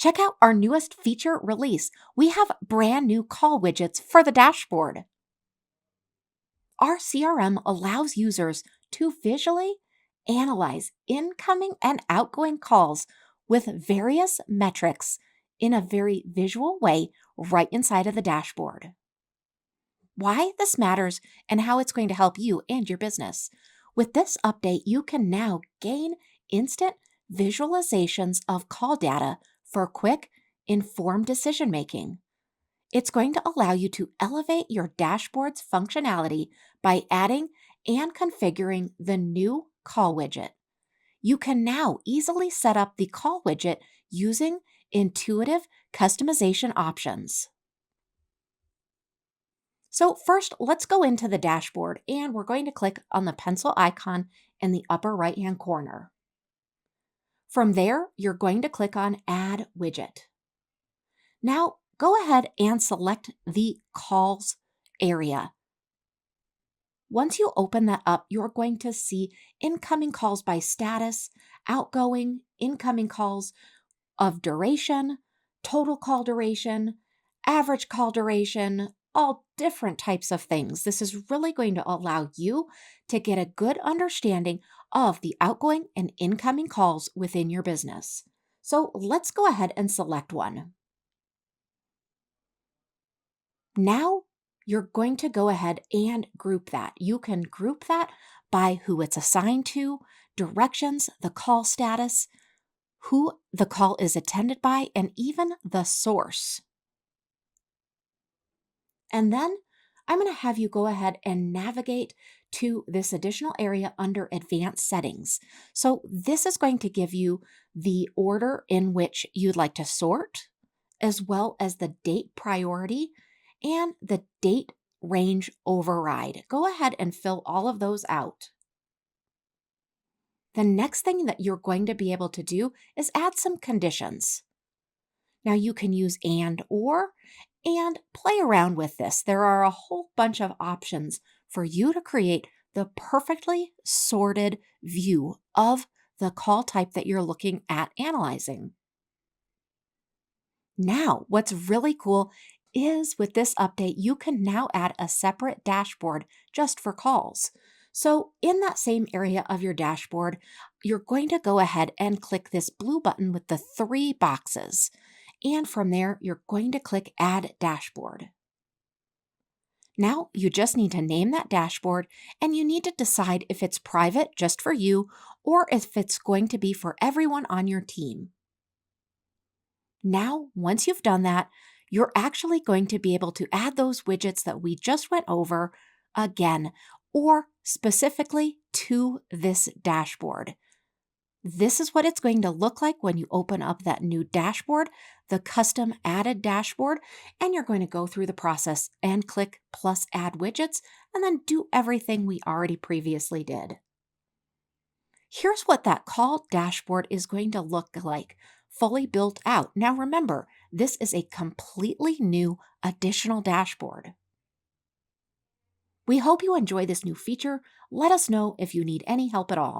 Check out our newest feature release. We have brand new call widgets for the dashboard. Our CRM allows users to visually analyze incoming and outgoing calls with various metrics in a very visual way right inside of the dashboard. Why this matters and how it's going to help you and your business. With this update, you can now gain instant visualizations of call data for quick, informed decision making. It's going to allow you to elevate your dashboard's functionality by adding and configuring the new Call widget. You can now easily set up the Call widget using intuitive customization options. So first, let's go into the dashboard and we're going to click on the pencil icon in the upper right-hand corner. From there, you're going to click on Add Widget. Now, go ahead and select the Calls area. Once you open that up, you're going to see incoming calls by status, outgoing, incoming calls of duration, total call duration, average call duration, all different types of things. This is really going to allow you to get a good understanding of the outgoing and incoming calls within your business. So let's go ahead and select one. Now you're going to go ahead and group that. You can group that by who it's assigned to, directions, the call status, who the call is attended by, and even the source. And then I'm going to have you go ahead and navigate to this additional area under Advanced Settings. So this is going to give you the order in which you'd like to sort, as well as the date priority and the date range override. Go ahead and fill all of those out. The next thing that you're going to be able to do is add some conditions. Now you can use or, and play around with this. There are a whole bunch of options for you to create the perfectly sorted view of the call type that you're looking at analyzing. Now, what's really cool is with this update, you can now add a separate dashboard just for calls. So in that same area of your dashboard, you're going to go ahead and click this blue button with the 3 boxes. And from there, you're going to click Add Dashboard. Now, you just need to name that dashboard and you need to decide if it's private just for you or if it's going to be for everyone on your team. Now, once you've done that, you're actually going to be able to add those widgets that we just went over again, or specifically to this dashboard. This is what it's going to look like when you open up that new dashboard, the custom added dashboard, and you're going to go through the process and click plus add widgets and then do everything we already previously did. Here's what that call dashboard is going to look like, fully built out. Now remember, this is a completely new additional dashboard. We hope you enjoy this new feature. Let us know if you need any help at all.